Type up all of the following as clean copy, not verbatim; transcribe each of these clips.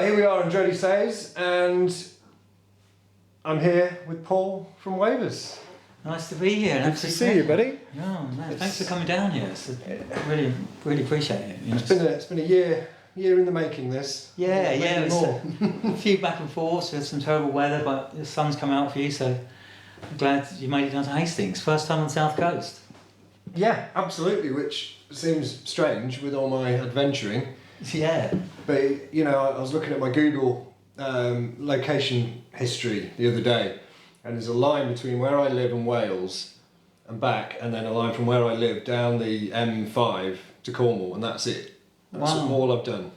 Right, here we are on Jody Says, and I'm here with Paul from WAVERS. Nice to be here. Good to see you, buddy. No, thanks for coming down here. Really, really appreciate it. You know, It's been a year in the making. This. Yeah. More. A few back and forths with some terrible weather, but the sun's come out for you, so I'm glad you made it down to Hastings. First time on the South Coast. Yeah, absolutely. Which seems strange with all my adventuring. Yeah. But you know, I was looking at my Google location history the other day, and there's a line between where I live and Wales and back, and then a line from where I live down the M5 to Cornwall, and that's it. That's all I've done.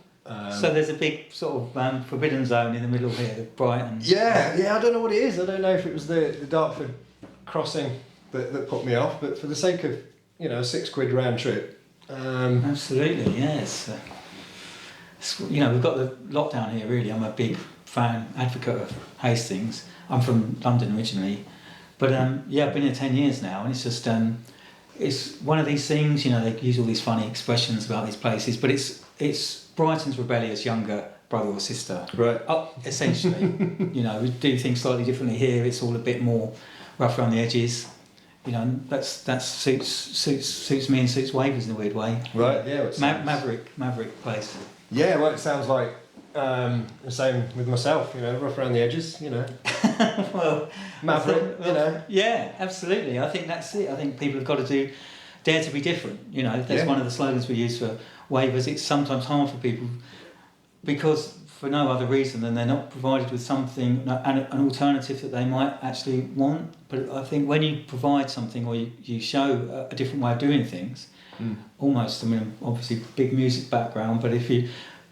So there's a big sort of forbidden zone in the middle here, Brighton. Yeah, I don't know what it is. I don't know if it was the Dartford crossing that put me off, but for the sake of, you know, £6 round trip. Absolutely, yes. You know, we've got the lockdown here, really. I'm a big advocate of Hastings. I'm from London originally, but yeah, I've been here 10 years now, and it's just it's one of these things. You know, they use all these funny expressions about these places, but it's Brighton's rebellious younger brother or sister, right? Essentially, you know, we do things slightly differently here. It's all a bit more rough around the edges. You know, that suits me and suits WAVERS in a weird way. Right? Yeah. Maverick place. Yeah, well, it sounds like the same with myself, you know, rough around the edges, you know. Well, Maverick, you know. Yeah, absolutely. I think that's it. I think people have got to dare to be different, you know. That's one of the slogans we use for WAVERS. It's sometimes hard for people because for no other reason than they're not provided with something, an alternative that they might actually want. But I think when you provide something or you show a different way of doing things, almost, I mean, obviously big music background, but if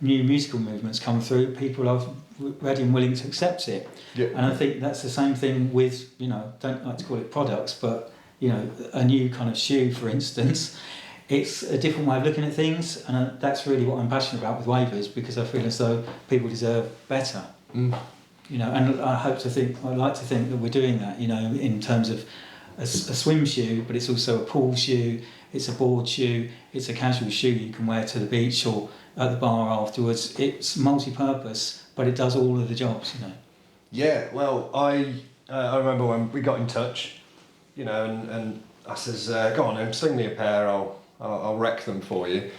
new musical movements come through, people are ready and willing to accept it. Yeah. And I think that's the same thing with, you know, don't like to call it products, but, you know, a new kind of shoe, for instance. It's a different way of looking at things, and that's really what I'm passionate about with WAVERS, because I feel as though people deserve better. You know, and I like to think that we're doing that, you know, in terms of a swim shoe, but it's also a pool shoe, it's a board shoe, it's a casual shoe you can wear to the beach or at the bar afterwards. It's multi-purpose, but it does all of the jobs, you know. Yeah, well, I remember when we got in touch, you know, and I says, go on and sling me a pair, I'll wreck them for you.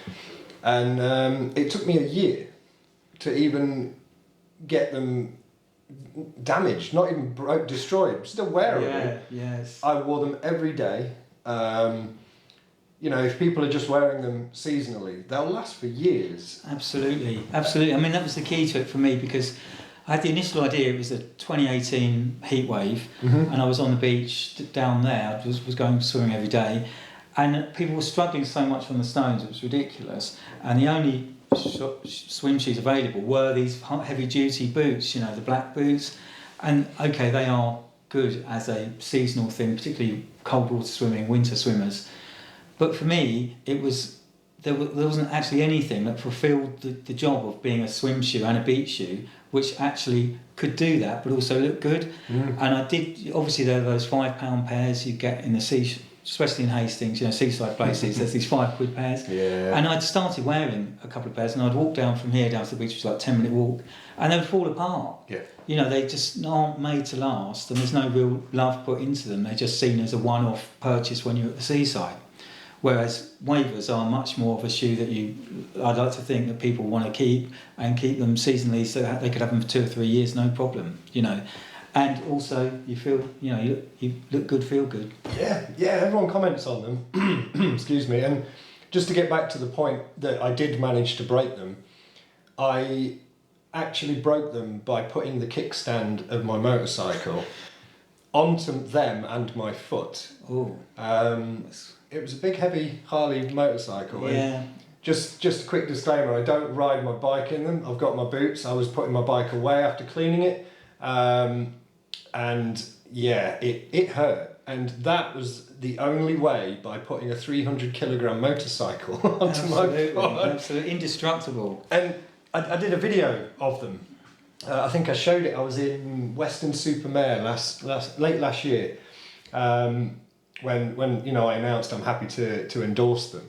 And it took me a year to even get them damaged, not even destroyed, still wearable. Yes. I wore them every day. You know, if people are just wearing them seasonally, they'll last for years. Absolutely. I mean, that was the key to it for me, because I had the initial idea. It was a 2018 heat wave, and I was on the beach down there. I was going swimming every day, and people were struggling so much on the stones, it was ridiculous. And the only swim shoes available were these heavy-duty boots, you know, the black boots. And okay, they are good as a seasonal thing, particularly cold water swimming, winter swimmers. But for me, it was there wasn't actually anything that fulfilled the job of being a swim shoe and a beach shoe, which actually could do that, but also look good. And I did. Obviously, there are those £5 pairs you get in the sea, especially in Hastings, you know, seaside places. There's these £5 pairs. Yeah. And I'd started wearing a couple of pairs, and I'd walk down from here down to the beach, which was like a 10-minute walk, and they would fall apart. Yeah. You know, they just aren't made to last, and there's no real love put into them. They're just seen as a one-off purchase when you're at the seaside. Whereas WAVERS are much more of a shoe that I'd like to think that people want to keep them seasonally, so that they could have them for 2 or 3 years, no problem, you know. And also, you feel, you know, you look good, feel good. Yeah, everyone comments on them. Excuse me. And just to get back to the point that I did manage to break them, I actually broke them by putting the kickstand of my motorcycle onto them and my foot. Oh. It was a big, heavy Harley motorcycle. Yeah. And just a quick disclaimer, I don't ride my bike in them. I've got my boots. I was putting my bike away after cleaning it. And yeah, it hurt. And that was the only way, by putting a 300 kilogram motorcycle onto my foot. Absolutely indestructible. And I did a video of them. I think I showed it. I was in Weston-super-Mare late last year. When you know, I announced I'm happy to endorse them,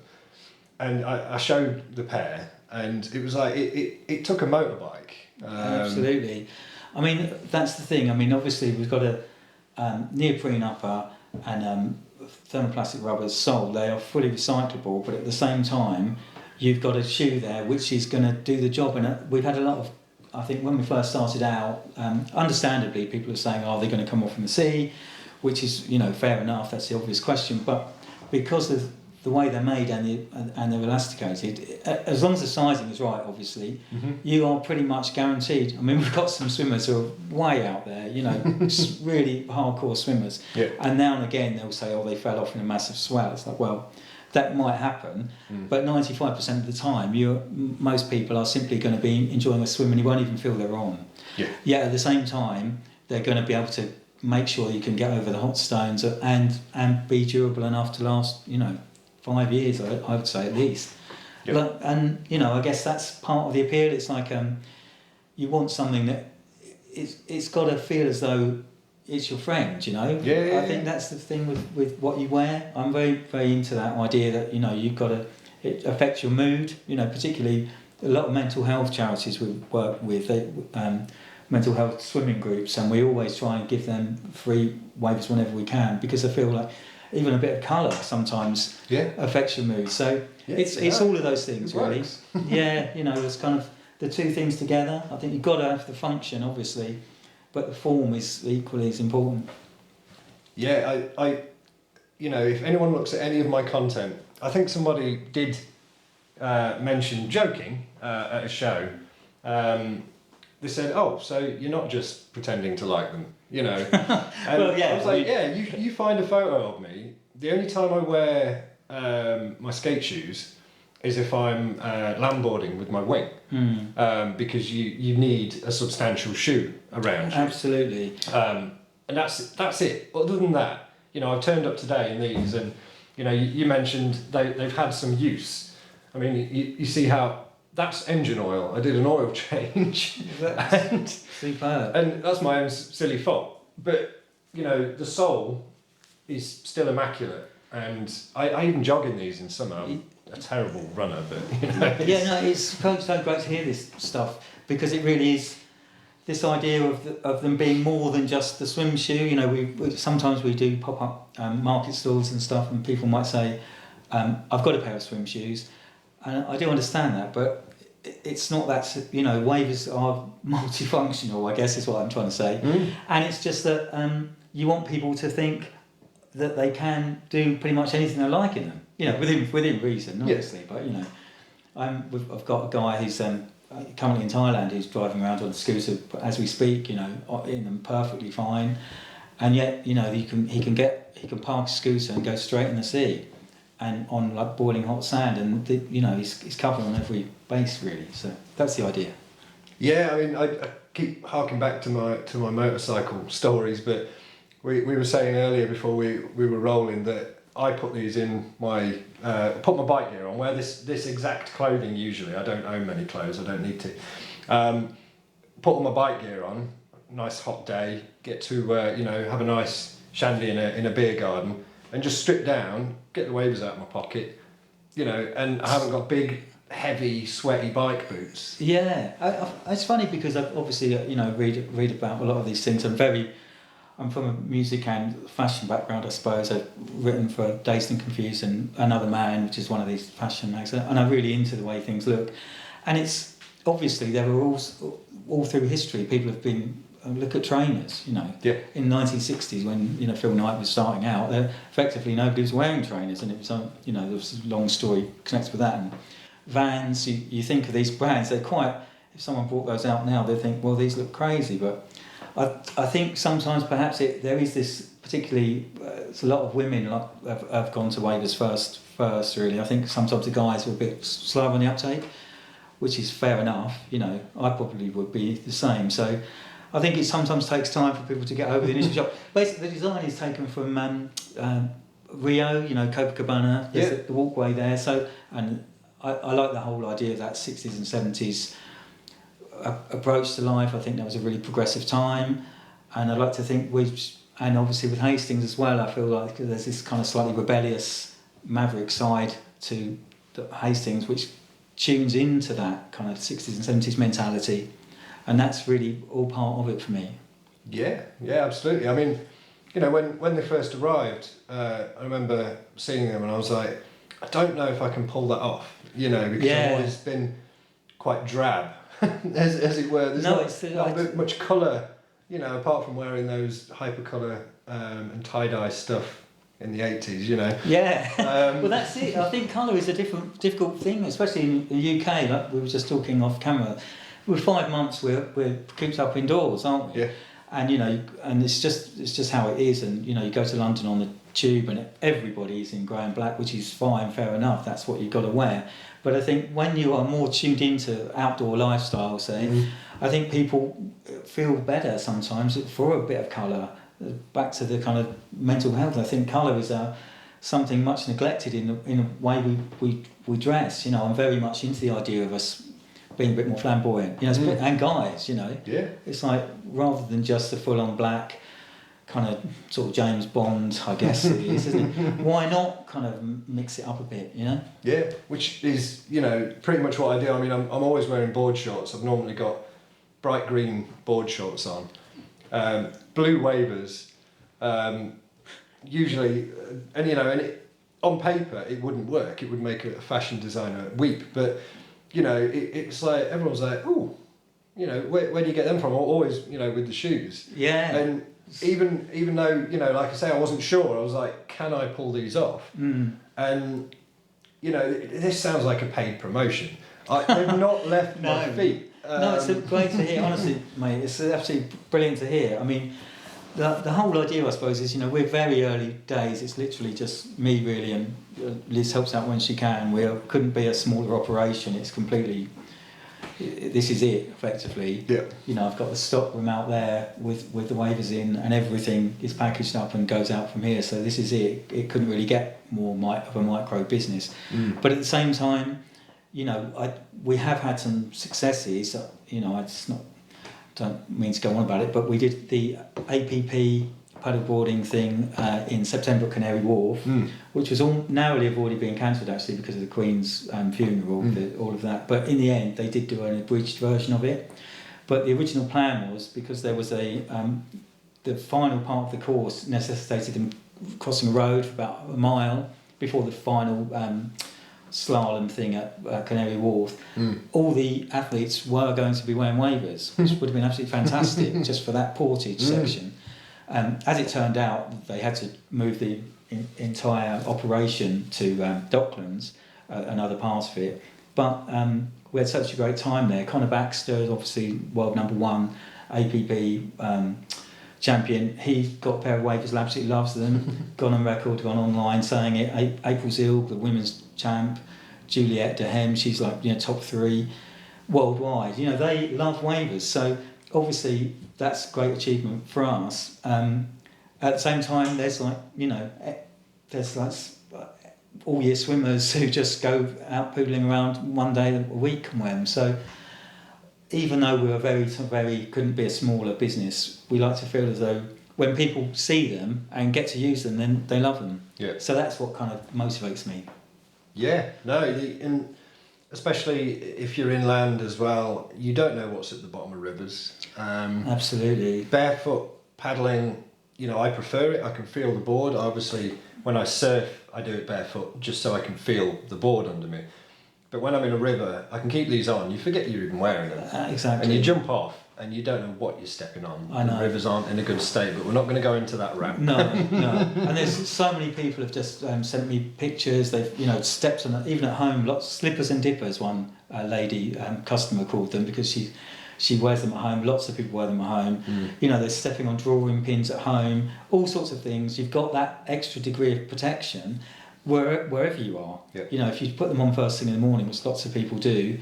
and I showed the pair, and it was like it took a motorbike Absolutely. I mean, that's the thing. I mean, obviously we've got a neoprene upper and thermoplastic rubbers sole. They are fully recyclable, but at the same time, you've got a shoe there which is going to do the job. And we've had a lot of, I think when we first started out, understandably, people are saying, "Are they going to come off in the sea?" Which is, fair enough. That's the obvious question. But because of the way they're made and they're elasticated, as long as the sizing is right, obviously, you are pretty much guaranteed. I mean, we've got some swimmers who are way out there, really hardcore swimmers. Yeah. And now and again they'll say, "Oh, they fell off in a massive swell." It's like, well, that might happen, but 95% of the time, most people are simply going to be enjoying a swim and you won't even feel they're on. Yeah. Yet at the same time, they're going to be able to make sure you can get over the hot stones and be durable enough to last, 5 years, I would say at least. Yep. And I guess that's part of the appeal. It's like you want something that it's got to feel as though it's your friend, Yeah. I think that's the thing with what you wear. I'm very, very into that idea that, you've got to, it affects your mood, particularly a lot of mental health charities we work with, mental health swimming groups, and we always try and give them free waivers whenever we can, because I feel like even a bit of colour sometimes affects your mood. So it's all of those things, really. Yeah, it's kind of the two things together. I think you've got to have the function, obviously, but the form is equally as important. Yeah, I if anyone looks at any of my content, I think somebody did mention, joking, at a show, they said, "Oh, so you're not just pretending to like them, And Well, yeah, I was like, yeah, you find a photo of me. The only time I wear my skate shoes is if I'm landboarding with my wing, because you need a substantial shoe around you. Absolutely. And that's it. Other than that, I've turned up today in these, and you mentioned they've had some use. I mean, you see how that's engine oil. I did an oil change, and Superb. And that's my own silly fault. But the sole is still immaculate, and I even jog in these in summer. I'm a terrible runner, but Yeah, no, it's so great to hear this stuff, because it really is this idea of them being more than just the swim shoe. We sometimes we do pop up market stalls and stuff, and people might say, "I've got a pair of swim shoes," and I do understand that, but it's not that. Waivers are multifunctional, I guess is what I'm trying to say, and it's just that you want people to think that they can do pretty much anything they like in them. Within reason, obviously. But I've got a guy who's currently in Thailand who's driving around on a scooter as we speak. In them perfectly fine, and yet he can park a scooter and go straight in the sea, and on like boiling hot sand, and he's covered on every base really. So that's the idea. Yeah, I mean, I keep harking back to my motorcycle stories, but we were saying earlier before we were rolling that I put these in my put my bike gear on, wear this exact clothing usually. I don't own many clothes, I don't need to. Put all my bike gear on, nice hot day, get to have a nice shandy in a beer garden, and just strip down, get the waivers out of my pocket, and I haven't got big, heavy, sweaty bike boots. Yeah, it's funny because I've obviously read about a lot of these things. I'm from a music and fashion background, I suppose. I've written for Dazed and Confused and Another Man, which is one of these fashion magazines, and I'm really into the way things look. And it's obviously there were all through history people have been. Look at trainers, In the 1960s, when Phil Knight was starting out, effectively nobody was wearing trainers, and it was there was a long story connected with that. And Vans, you think of these brands, they're quite. If someone brought those out now, they'd think, well, these look crazy, but. I think sometimes perhaps there is this particularly it's a lot of women have gone to waivers first really. I think sometimes the guys are a bit slow on the uptake, which is fair enough. I probably would be the same. So I think it sometimes takes time for people to get over the initial shock. Basically, the design is taken from Rio, Copacabana. There's the walkway there. So and I like the whole idea of that 60s and 70s. Approach to life. I think that was a really progressive time, and I'd like to think and obviously with Hastings as well, I feel like there's this kind of slightly rebellious maverick side to Hastings which tunes into that kind of 60s and 70s mentality, and that's really all part of it for me. Yeah, absolutely. I mean, you know, when they first arrived, I remember seeing them and I was like, I don't know if I can pull that off, you know, because I've always been quite drab, as it were. There's not much colour, you know, apart from wearing those hypercolour and tie-dye stuff in the 80s, you know. Yeah, well that's it. I think colour is a difficult thing, especially in the UK, like we were just talking off camera. We're 5 months, we're cooped up indoors, aren't we? Yeah. And you know, and it's just how it is. And you know, you go to London on the tube, and everybody's in grey and black, which is fine, fair enough. That's what you've got to wear. But I think when you are more tuned into outdoor lifestyle, say, I think people feel better sometimes for a bit of colour. Back to the kind of mental health, I think colour is something much neglected in the way we dress. You know, I'm very much into the idea of us being a bit more flamboyant, you know, and guys, you know. Yeah. It's like, rather than just the full-on black, kind of sort of James Bond, I guess it is, isn't it? Why not kind of mix it up a bit, you know? Yeah, which is, you know, pretty much what I do. I mean, I'm always wearing board shorts. I've normally got bright green board shorts on. Blue WAVERS, usually, and you know, on paper it wouldn't work. It would make a fashion designer weep, but you know, it's like everyone's like, "Ooh, you know, where do you get them from?" Always, you know, with the shoes. Yeah. And even though, you know, like I say, I wasn't sure. I was like, "Can I pull these off?" And you know, this sounds like a paid promotion. They've not left my feet. No, it's great to hear, honestly, mate. It's absolutely brilliant to hear. I mean, the whole idea, I suppose, is, you know, we're very early days. It's literally just me, really, and Liz helps out when she can. We couldn't be a smaller operation. It's completely, this is it, effectively. Yeah. You know, I've got the stock room out there with the WAVERS in, and everything is packaged up and goes out from here. So this is it. It couldn't really get more of a micro business. But at the same time, you know, we have had some successes. You know, don't mean to go on about it, but we did the APP paddleboarding thing in September at Canary Wharf, which was narrowly avoided being cancelled actually because of the Queen's funeral, all of that. But in the end, they did do an abridged version of it. But the original plan was, because there was the final part of the course necessitated them crossing a road for about a mile before the final slalom thing at Canary Wharf. All the athletes were going to be wearing WAVERS, which would have been absolutely fantastic just for that portage section. As it turned out, they had to move the entire operation to Docklands, another part of it. But we had such a great time there. Conor Baxter, obviously world #1 APP champion, he got a pair of WAVERS, absolutely loves them. Gone on record, gone online saying it. April Zilg, the women's champ, Juliette Dehem, she's like, you know, top 3 worldwide. You know, they love WAVERS, so obviously that's a great achievement for us. At the same time, there's like, you know, there's like all year swimmers who just go out poodling around one day a week and wear them. So even though we were very couldn't be a smaller business, we like to feel as though when people see them and get to use them, then they love them. Yeah. So that's what kind of motivates me. Yeah, no, and especially if you're inland as well, you don't know what's at the bottom of rivers. Absolutely. Barefoot paddling, you know, I prefer it. I can feel the board. Obviously, when I surf, I do it barefoot just so I can feel the board under me. But when I'm in a river, I can keep these on. You forget you're even wearing them. Exactly. And you jump off and you don't know what you're stepping on. I know. The rivers aren't in a good state, but we're not going to go into that ramp. No. And there's so many people have just sent me pictures. They've, you know, steps on, even at home, lots of slippers and dippers, one lady customer called them, because she wears them at home. Lots of people wear them at home. You know, they're stepping on drawing pins at home, all sorts of things. You've got that extra degree of protection wherever you are. Yep. You know, if you put them on first thing in the morning, which lots of people do,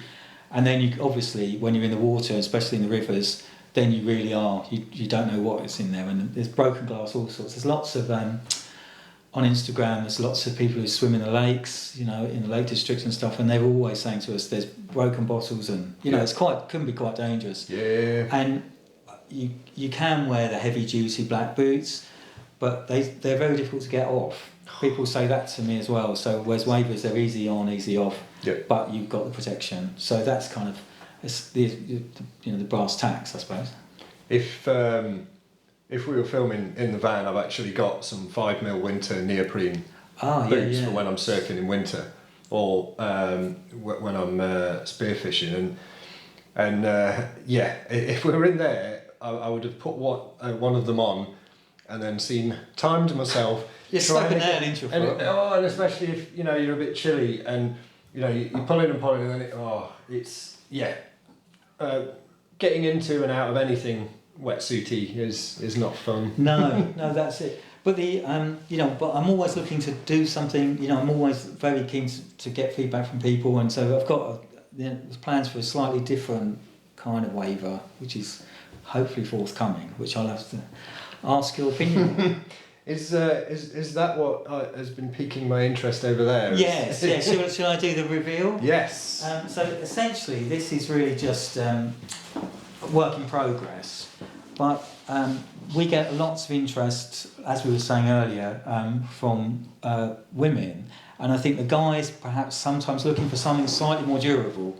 and then you obviously, when you're in the water, especially in the rivers, then you really are, you don't know what is in there, and there's broken glass, all sorts. There's lots of on Instagram, there's lots of people who swim in the lakes, you know, in the Lake District and stuff, and they're always saying to us there's broken bottles, and you know, it's can be quite dangerous. Yeah. And you can wear the heavy duty black boots, but they're very difficult to get off. People say that to me as well. So whereas WAVERS, they're easy on, easy off, Yep. but you've got the protection. So that's kind of it's the brass tacks, I suppose. If we were filming in the van, I've actually got some 5mm winter neoprene boots for when I'm surfing in winter, or when I'm spearfishing, and if we were in there, I would have put one of them on, and then timed myself. You're stuck an nail into your foot. And especially if you're a bit chilly, and you pull in and pull in, and then getting into and out of anything wetsuity is not fun. No, that's it. But but I'm always looking to do something. I'm always very keen to get feedback from people, and so I've got plans for a slightly different kind of waiver, which is hopefully forthcoming, which I'll have to ask your opinion on. Is that what has been piquing my interest over there? Yes. Shall I do the reveal? Yes. So essentially, this is really just work in progress, but we get lots of interest, as we were saying earlier, from women, and I think the guys perhaps sometimes looking for something slightly more durable,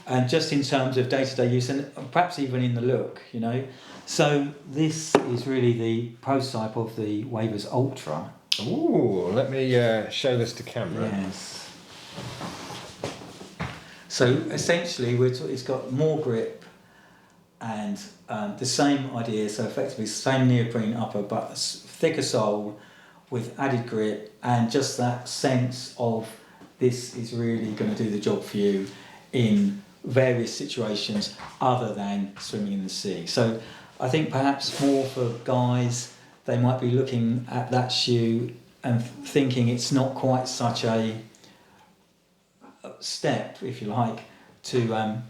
and just in terms of day-to-day use, and perhaps even in the look, So this is really the prototype of the WAVERS Ultra. Ooh, let me show this to camera. Yes. So essentially, it's got more grip and the same idea. So effectively, same neoprene upper, but thicker sole with added grip, and just that sense of this is really going to do the job for you in various situations other than swimming in the sea. So I think perhaps more for guys, they might be looking at that shoe and thinking it's not quite such a step, if you like, to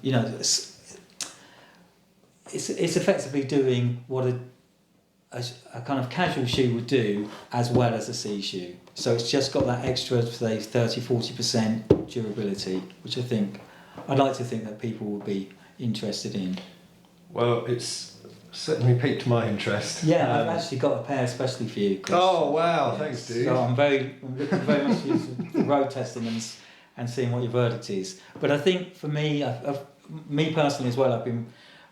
it's effectively doing what a kind of casual shoe would do as well as a sea shoe. So it's just got that extra, say, 30-40% durability, which I'd like to think that people would be interested in. Well, it's certainly piqued my interest. Yeah, I've actually got a pair especially for you, Chris. Oh wow, thanks, dude. So I'm looking very much to road testing and seeing what your verdict is. But I think for me, me personally as well, I've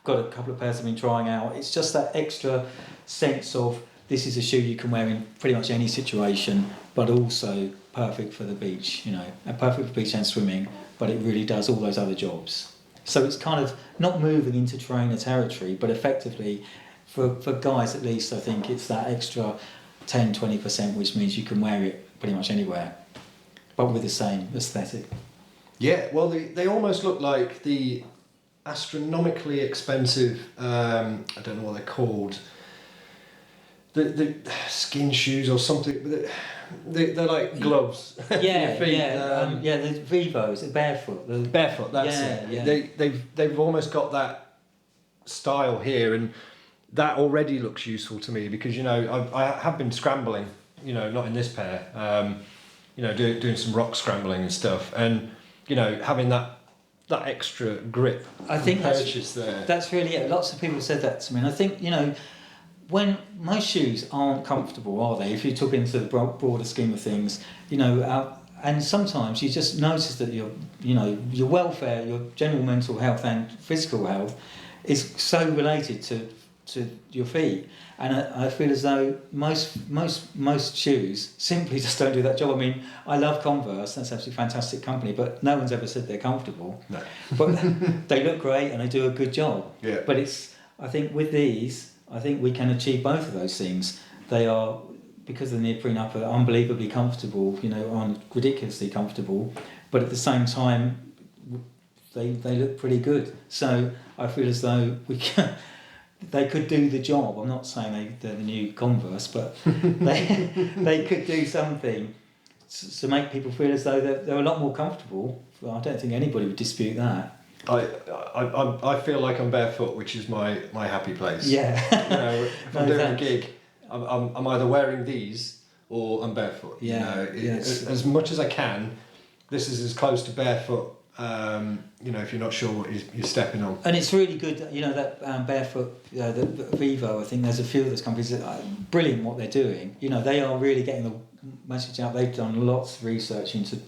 got a couple of pairs I've been trying out. It's just that extra sense of this is a shoe you can wear in pretty much any situation, but also perfect for the beach, and perfect for beach and swimming, but it really does all those other jobs. So it's kind of not moving into trainer territory, but effectively, for guys at least, I think it's that extra 10-20%, which means you can wear it pretty much anywhere, but with the same aesthetic. Yeah, well, they almost look like the astronomically expensive, I don't know what they're called, the skin shoes or something, they're like gloves. Yeah, for your feet. the Vivos, the barefoot. Barefoot, that's it. Yeah. They've almost got that style here, and that already looks useful to me because I have been scrambling, not in this pair, doing some rock scrambling and stuff, and having that extra grip. I think there. That's really it. Lots of people have said that to me, and I think when most shoes aren't comfortable, are they? If you took into the broader scheme of things, and sometimes you just notice that your welfare, your general mental health and physical health is so related to your feet, and I feel as though most shoes simply just don't do that job. I mean, I love Converse; that's absolutely fantastic company, but no one's ever said they're comfortable. No, but they look great and they do a good job. Yeah. But I think with these, I think we can achieve both of those things. They are, because of the neoprene upper, unbelievably comfortable, ridiculously comfortable, but at the same time, they look pretty good. So I feel as though they could do the job. I'm not saying they're the new Converse, but they could do something to make people feel as though they're a lot more comfortable. Well, I don't think anybody would dispute that. I feel like I'm barefoot, which is my happy place. Yeah. If I'm doing a gig, I'm either wearing these or I'm barefoot. Yeah. As much as I can, this is as close to barefoot. If you're not sure what you're stepping on. And it's really good. That barefoot, the Vivo. I think there's a few of those companies that are brilliant what they're doing. They are really getting the message out. They've done lots of research into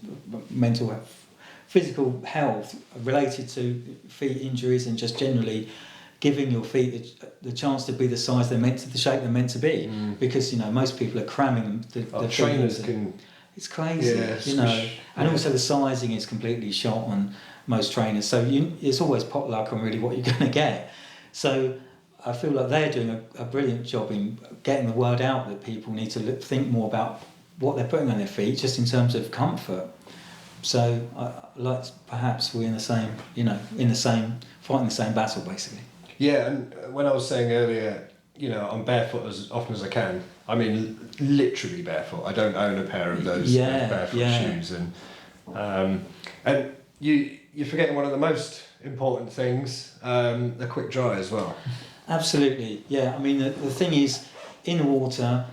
mental health, physical health related to feet injuries and just generally giving your feet the chance to be the size they're meant to, the shape they're meant to be. Because most people are cramming the trainers can. It's crazy, and also the sizing is completely shot on most trainers. So it's always pot luck on really what you're going to get. So I feel like they're doing a brilliant job in getting the word out that people need to think more about what they're putting on their feet, just in terms of comfort. So like perhaps we're in the same, fighting the same battle basically. Yeah, and when I was saying earlier, I'm barefoot as often as I can. I mean, literally barefoot. I don't own a pair of those barefoot shoes, and you're forgetting one of the most important things: the quick dry as well. Absolutely, yeah. I mean, the thing is, in the water,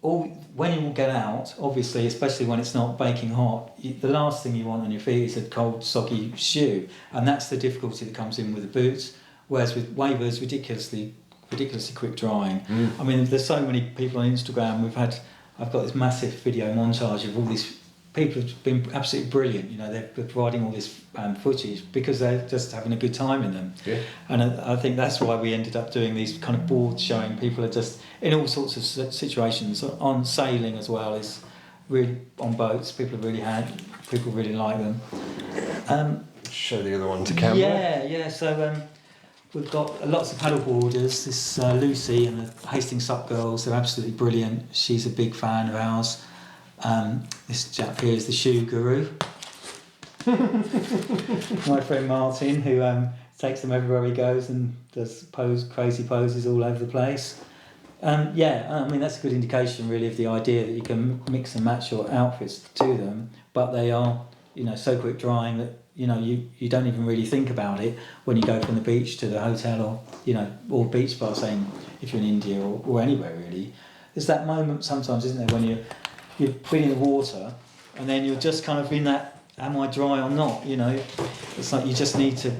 when you get out, obviously, especially when it's not baking hot, the last thing you want on your feet is a cold, soggy shoe, and that's the difficulty that comes in with the boots. Whereas with WAVERS, ridiculously quick drying. I mean, there's so many people on Instagram. I've got this massive video montage of all these people who've been absolutely brilliant. They're providing all this footage because they're just having a good time in them. Yeah. And I think that's why we ended up doing these kind of boards showing people are just in all sorts of situations. On sailing as well, is really on boats. People really like them. Show the other one to camera. Yeah. So. We've got lots of paddle boarders. This Lucy and the Hastings Sup girls, they're absolutely brilliant. She's a big fan of ours. This chap here is the shoe guru. My friend Martin, who takes them everywhere he goes and does crazy poses all over the place. I mean, that's a good indication really of the idea that you can mix and match your outfits to them, but they are, so quick drying that you don't even really think about it when you go from the beach to the hotel or beach bar, saying if you're in India or anywhere really. There's that moment sometimes, isn't there, when you've been in the water and then you're just kind of in that, am I dry or not? It's like you just need to,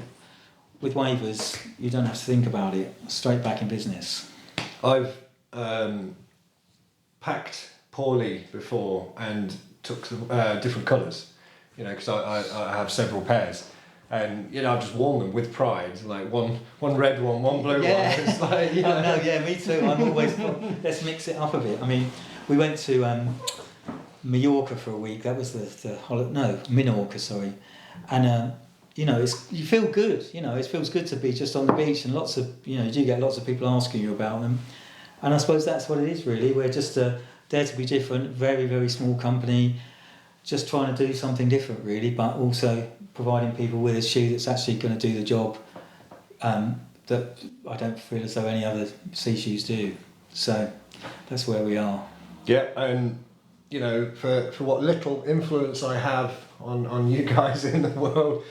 with WAVERS, you don't have to think about it, straight back in business. I've packed poorly before and took different colours. Because I have several pairs, and I've just worn them with pride. Like one red one blue one. It's like, me too. I'm always let's mix it up a bit. I mean, we went to Mallorca for a week. That was Minorca, sorry. And you feel good. It feels good to be just on the beach, and lots of you do get lots of people asking you about them, and I suppose that's what it is really. We're just there to be different. Very, very small company. Just trying to do something different really, but also providing people with a shoe that's actually going to do the job that I don't feel as though any other sea shoes do. So that's where we are. Yeah, and for what little influence I have on you guys in the world,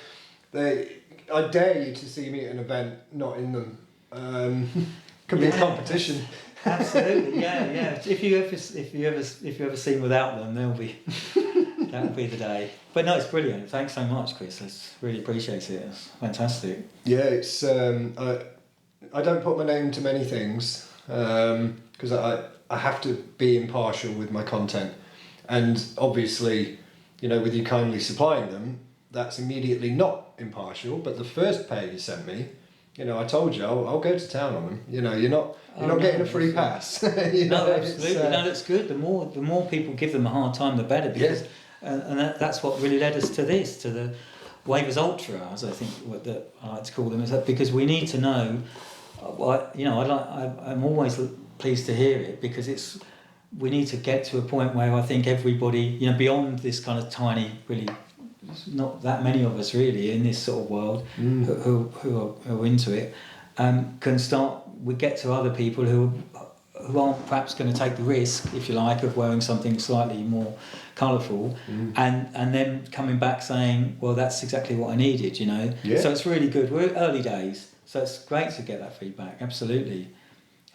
I dare you to see me at an event not in them. Could be a competition. Absolutely, yeah. If you ever see me without them, that'll be the day. But no, it's brilliant. Thanks so much, Chris. I really appreciate it. It's fantastic. Yeah, it's I don't put my name to many things because I have to be impartial with my content, and obviously, with you kindly supplying them, that's immediately not impartial. But the first pair you sent me, I told you I'll go to town on them. You're not getting a free pass. No, absolutely. No, that's good. The more people give them a hard time, the better. Because and that's what really led us to the WAVERS Ultra, as I think that I like to call them, is that because we need to know. I'm always pleased to hear it because we need to get to a point where I think everybody, beyond this kind of tiny, really, not that many of us really in this sort of world who are into it, we get to other people who aren't perhaps going to take the risk, if you like, of wearing something slightly more colourful, and then coming back saying, well, that's exactly what I needed, Yeah. So it's really good. We're early days, so it's great to get that feedback. Absolutely.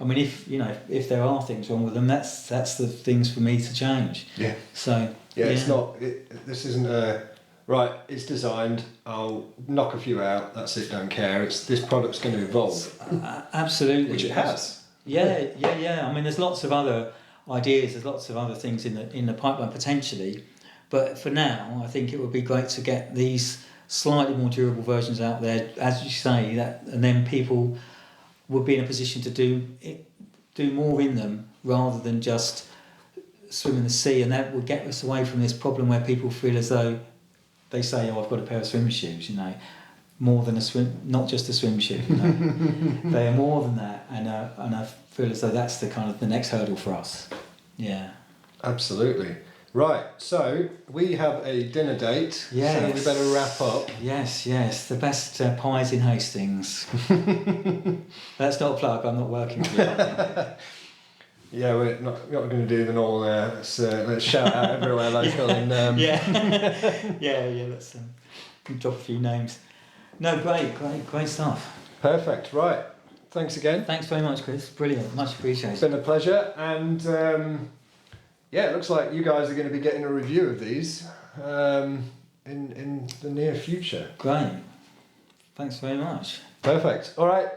I mean, if there are things wrong with them, that's the things for me to change. Yeah. So it's not. This isn't right. It's designed. I'll knock a few out. That's it. Don't care. This product's going to evolve. Absolutely. Which it has. Yeah. I mean, there's lots of other ideas. There's lots of other things in the pipeline potentially, But for now, I think it would be great to get these slightly more durable versions out there, as you say, and then people would be in a position to do more in them rather than just swim in the sea, and that would get us away from this problem where people feel as though they say, "Oh, I've got a pair of swim shoes," more than not just a swim shoe. They are more than that, and I feel as though that's the next hurdle for us. Yeah. Absolutely. Right, so we have a dinner date, Yes. so we better wrap up. Yes, the best pies in Hastings. That's not a plug, I'm not working with you. Yeah, we're not going to do them all there. Let's shout out everywhere local. Yeah, let's drop a few names. No, great stuff. Perfect, right. Thanks again. Thanks very much, Chris. Brilliant, much appreciated. It's been a pleasure, and it looks like you guys are going to be getting a review of these in the near future. Great. Thanks very much. Perfect. All right.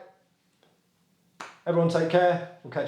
Everyone take care. We'll catch you.